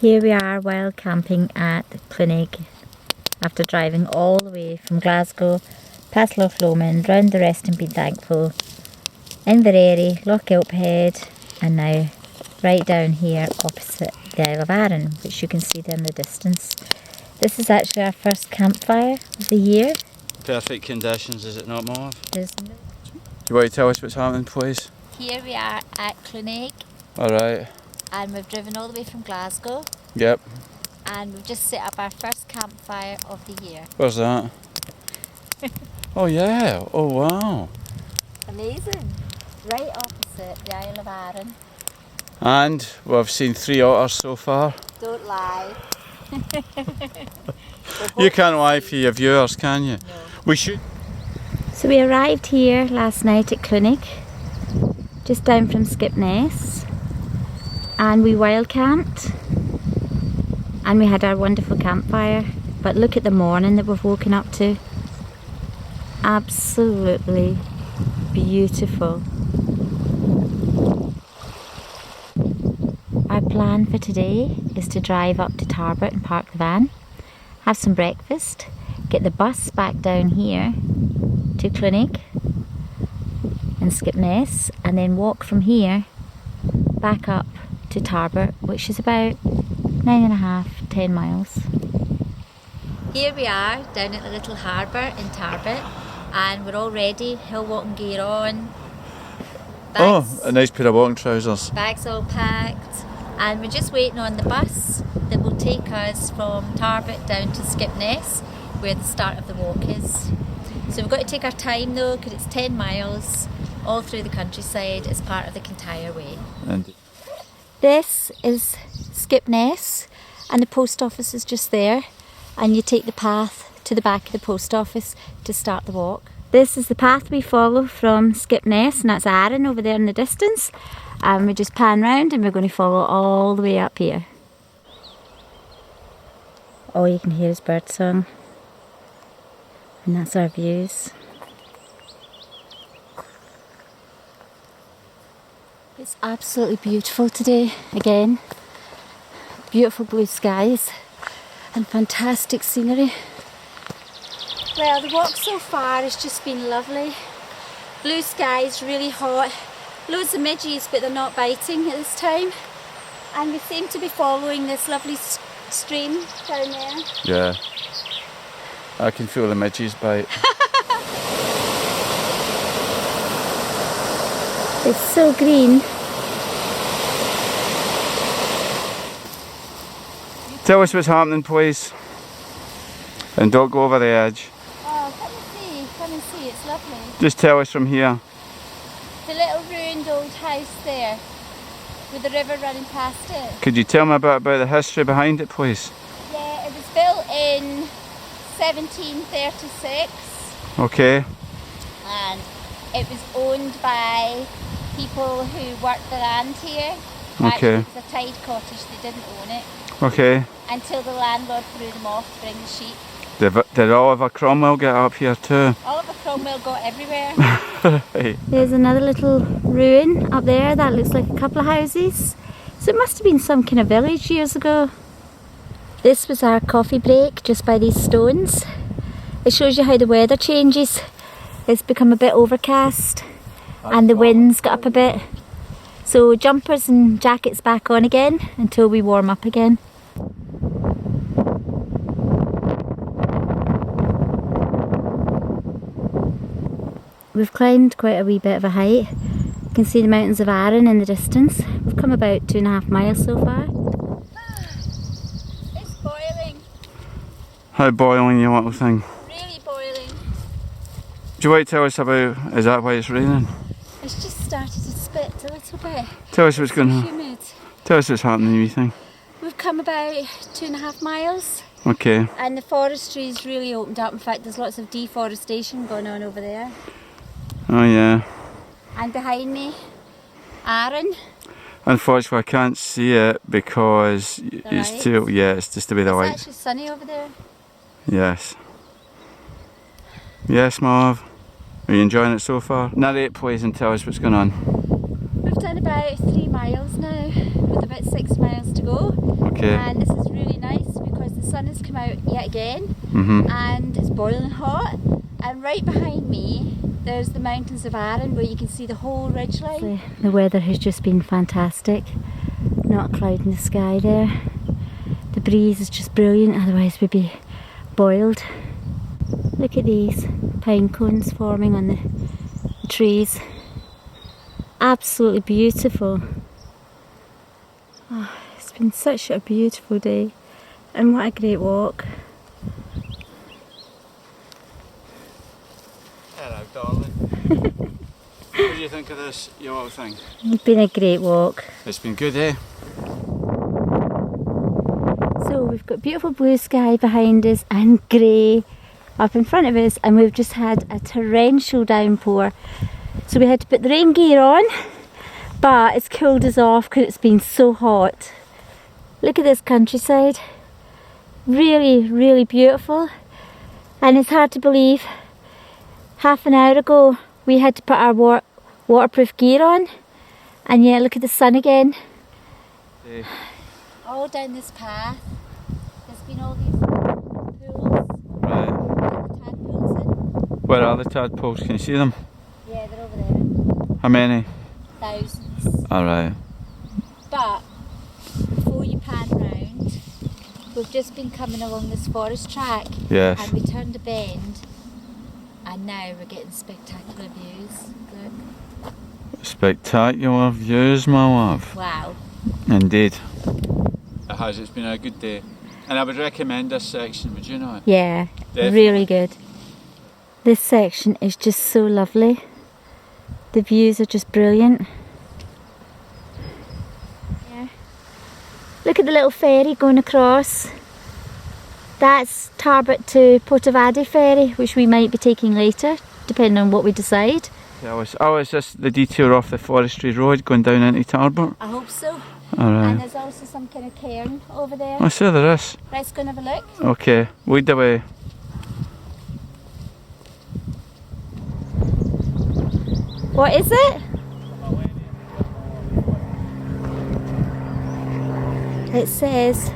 Here we are while camping at Kintyre after driving all the way from Glasgow, past Loch Lomond, round the Rest and Be Thankful, Inverary, Loch Gilphead, and now right down here opposite the Isle of Arran, which you can see there in the distance. This is actually our first campfire of the year. Perfect conditions, is it not, Marv? Isn't it? Do you want to tell us what's happening, please? Here we are at Kintyre. Alright. And we've driven all the way from Glasgow. Yep. And we've just set up our first campfire of the year. Where's that? Oh yeah, oh wow. Amazing. Right opposite the Isle of Arran. And we've seen 3 otters so far. Don't lie. You can't lie for your viewers, can you? No. We should. So we arrived here last night at Kintyre, just down from Skipness, and we wild camped and we had our wonderful campfire. But look at the morning that we've woken up to. Absolutely beautiful. Our plan for today is to drive up to Tarbert and park the van, have some breakfast, get the bus back down here to Kintyre and Skipness, and then walk from here back up to Tarbert, which is about 9.5–10 miles. Here we are down at the little harbour in Tarbet, and we're all ready, hill walking gear on. Bags, Oh, a nice pair of walking trousers. Bags all packed, and we're just waiting on the bus that will take us from Tarbet down to Skipness, where the start of the walk is. So we've got to take our time though, because it's 10 miles all through the countryside as part of the Kintyre way. And This is Skipness, and the post office is just there, and you take the path to the back of the post office to start the walk. This is the path we follow from Skipness, and that's Arran over there in the distance, and we just pan round and we're going to follow all the way up here. All you can hear is birdsong, and that's our views. It's absolutely beautiful today, again. Beautiful blue skies and fantastic scenery. Well, the walk so far has just been lovely. Blue skies, really hot. Loads of midges, but they're not biting at this time. And we seem to be following this lovely stream down there. yeah, I can feel the midges bite. It's so green. Tell us what's happening, please. And don't go over the edge. Oh, come and see, it's lovely. Just tell us from here. The little ruined old house there, with the river running past it. Could you tell me a bit about the history behind it, please? Yeah, it was built in 1736. Okay. And it was owned by people who worked the land here. Okay. It was a tide cottage, they didn't own it. Okay. Until the landlord threw them off to bring the sheep. Did Oliver Cromwell get up here too? Oliver Cromwell got everywhere. There's another little ruin up there that looks like a couple of houses. So it must have been some kind of village years ago. This was our coffee break just by these stones. It shows you how the weather changes. It's become a bit overcast and the wind's got up a bit. So jumpers and jackets back on again until we warm up again. We've climbed quite a wee bit of a height. You can see the mountains of Arran in the distance. We've come about 2.5 miles so far. It's boiling. How boiling, you little thing? Really boiling. Do you want to tell us about, is that why it's raining? It's just started to spit a little bit. Tell us what's going on. Humid. Tell us what's happening, you thing. We've come about 2.5 miles. Okay. And the forestry's really opened up. In fact, there's lots of deforestation going on over there. Oh yeah. And behind me, Arran. Unfortunately I can't see it because it's too, yeah, it's just the way the It's lights. actually sunny over there. Yes. Yes, Marv. Are you enjoying it so far? Narrate please and tell us what's going on. We've done about 3 miles now. with about 6 miles to go. Okay. And this is really nice because the sun has come out yet again, and it's boiling hot. And right behind me, there's the mountains of Arran, where you can see the whole ridgeline. The weather has just been fantastic. Not a cloud in the sky there. The breeze is just brilliant, otherwise we'd be boiled. Look at these pine cones forming on the trees. Absolutely beautiful. Oh, it's been such a beautiful day, and what a great walk. Hello, darling. What do you think of this, your little thing? It's been a great walk. It's been good, eh? So we've got beautiful blue sky behind us and grey up in front of us, and we've just had a torrential downpour. So we had to put the rain gear on, but it's cooled us off because it's been so hot. Look at this countryside. Really, really beautiful. And it's hard to believe, half an hour ago we had to put our waterproof gear on, and yeah, look at the sun again. Hey. All down this path, there's been all these pools. Right. The tadpoles in. Where are the tadpoles? Can you see them? Yeah, they're over there. How many? Thousands. Alright. But before you pan round, we've just been coming along this forest track, Yes. and we turned a bend, and now we're getting spectacular views. Look. Spectacular views, my love. Wow. Indeed. It has, it's been a good day. And I would recommend this section, would you not? Yeah, Definitely. really good. This section is just so lovely. The views are just brilliant. Yeah. Look at the little ferry going across. That's Tarbert to Portavadie ferry, which we might be taking later, depending on what we decide. Yeah, is this the detour off the forestry road going down into Tarbert? I hope so. Alright. And there's also some kind of cairn over there. I see there is. Let's go and have a look. Okay, lead the way. What is it? It says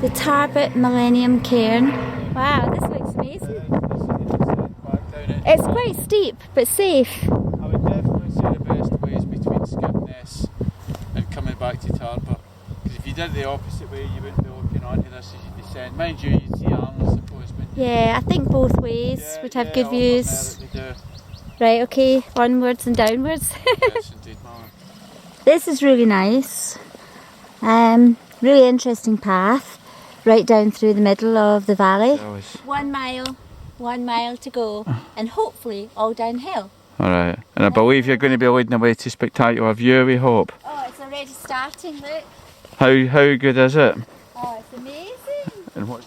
the Tarbet Millennium Cairn. Wow, this looks amazing. It's quite steep, but safe. I would definitely say the best way is between Skipness and coming back to Tarbert. Because if you did the opposite way, you wouldn't be looking onto this as you descend. Mind you, you'd see Arran, I suppose, wouldn't you? Yeah, I think both ways would have good views. They do. Right, okay, onwards and downwards. Yes, indeed, Mama. This is really nice. Really interesting path right down through the middle of the valley. 1 mile to go, and hopefully all downhill. Alright, and I believe you're going to be leading away to spectacular view, we hope. Oh, it's already starting, look. How good is it? Oh, it's amazing. And what?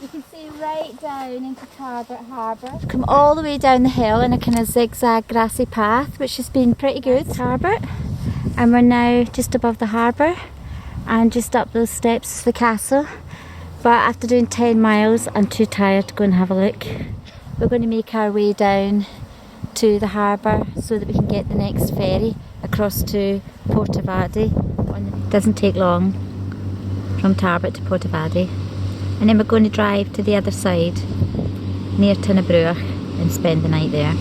You can see right down into Tarbert Harbour. Come all the way down the hill in a kind of zigzag grassy path, which has been pretty good. Tarbert. And we're now just above the harbour and just up those steps to the castle. But after doing 10 miles, I'm too tired to go and have a look. We're going to make our way down to the harbour so that we can get the next ferry across to Portavadie. It doesn't take long from Tarbert to Portavadie. And then we're going to drive to the other side near Kintyre and spend the night there.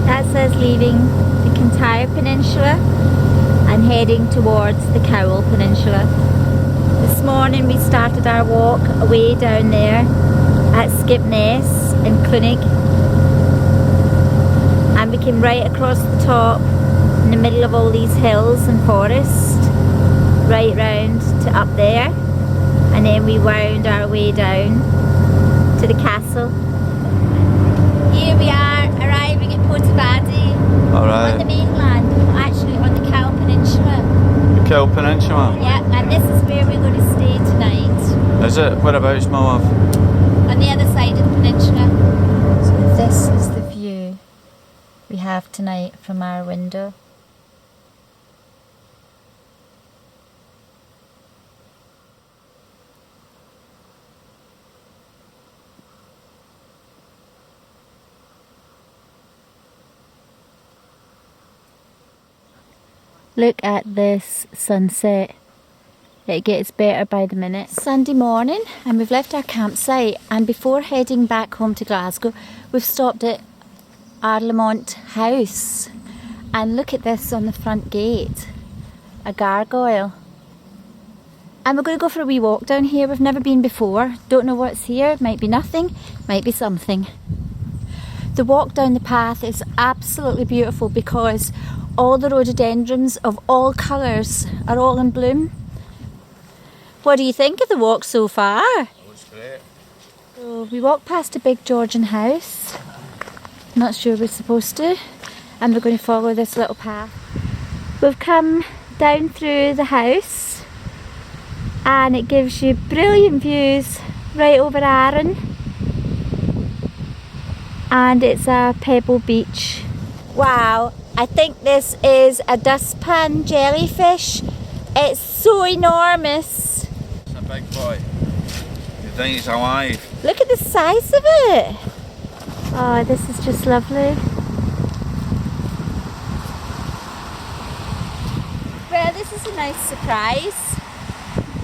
That's us leaving the Kintyre Peninsula and heading towards the Cowl Peninsula. This morning we started our walk away down there at Skipness in Clunig, and we came right across the top in the middle of all these hills and forest, right round to up there, and then we wound our way down to the castle. Here we are arriving at Portavadie on the mainland, actually on the Cowl Peninsula. The Cowl Peninsula? Yeah, and this is where we're going to stay tonight. Is it? Whereabouts, my love? On the other side of the peninsula. So this is the view we have tonight from our window. Look at this sunset. It gets better by the minute. Sunday morning, and we've left our campsite, and before heading back home to Glasgow, we've stopped at Arlemont House. And look at this on the front gate. A gargoyle. And we're going to go for a wee walk down here. We've never been before. Don't know what's here. Might be nothing, might be something. The walk down the path is absolutely beautiful because all the rhododendrons of all colours are all in bloom. What do you think of the walk so far? Looks great. So we walked past a big Georgian house. Not sure we're supposed to. And we're going to follow this little path. We've come down through the house and it gives you brilliant views right over Arran. And it's a pebble beach. Wow, I think this is a dustpan jellyfish. It's so enormous. It's a big boy. You think he's alive? Look at the size of it. Oh, this is just lovely. Well, this is a nice surprise.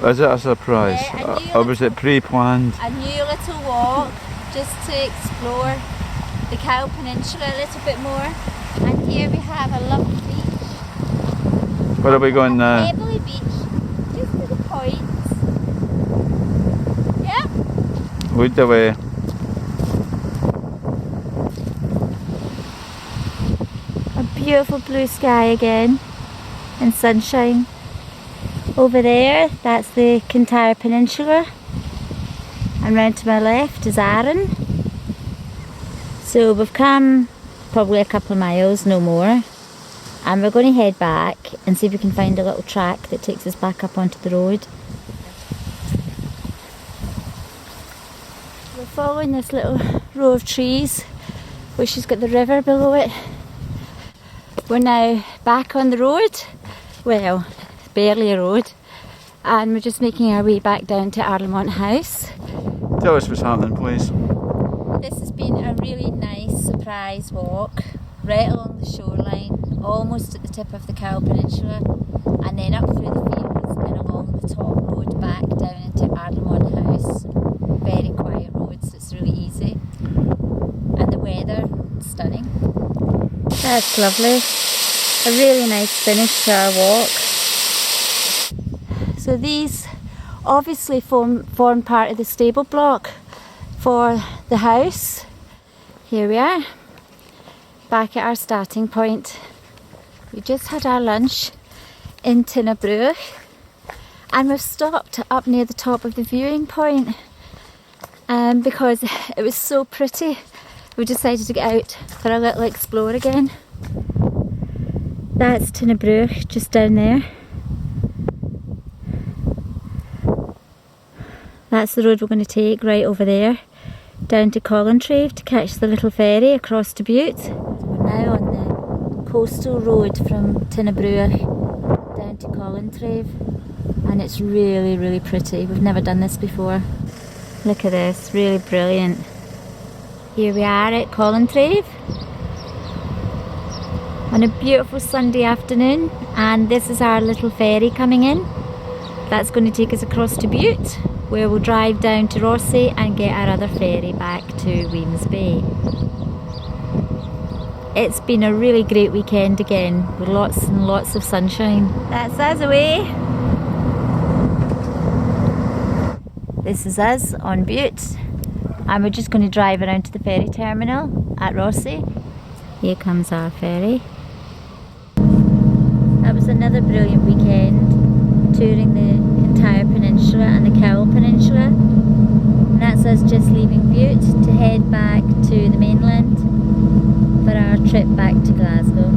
Is it a surprise? Yeah, Or was it pre-planned? A new little walk just to explore the Cowl Peninsula a little bit more. And here we have a lovely beach. Where are we going now? A pebbly beach, just to the point. Yeah. Lead the way. A beautiful blue sky again and sunshine. Over there, that's the Kintyre Peninsula. And round to my left is Arran. So we've come probably a couple of miles, no more. And we're going to head back and see if we can find a little track that takes us back up onto the road. We're following this little row of trees, which has got the river below it. We're now back on the road. Well, barely a road. And we're just making our way back down to Arlemont House. Tell us what's happening, please. This has been a really nice surprise walk, right along the shoreline, almost at the tip of the Cowl Peninsula, and then up through the fields and along the top road back down into Arlemont House. Very quiet roads, it's really easy. And the weather, stunning. That's lovely. A really nice finish to our walk. So these obviously form part of the stable block for the house. Here we are, back at our starting point. We just had our lunch in Tinabruch and we've stopped up near the top of the viewing point because it was so pretty. We decided to get out for a little explore again. That's Tinabruch just down there. That's the road we're going to take right over there, down to Kintyre to catch the little ferry across to Butte. We're now on the coastal road from Tinabruch down to Kintyre, and it's really, really pretty. We've never done this before. Look at this, really brilliant. Here we are at Kintyre on a beautiful Sunday afternoon, and this is our little ferry coming in. That's going to take us across to Butte, where we'll drive down to Rossi and get our other ferry back to Weems Bay. It's been a really great weekend again, with lots and lots of sunshine. That's us away. This is us on Butte, and we're just going to drive around to the ferry terminal at Rossi. Here comes our ferry. That was another brilliant weekend, touring the Kintyre Peninsula and the Cowl Peninsula. And that's us just leaving Butte to head back to the mainland for our trip back to Glasgow.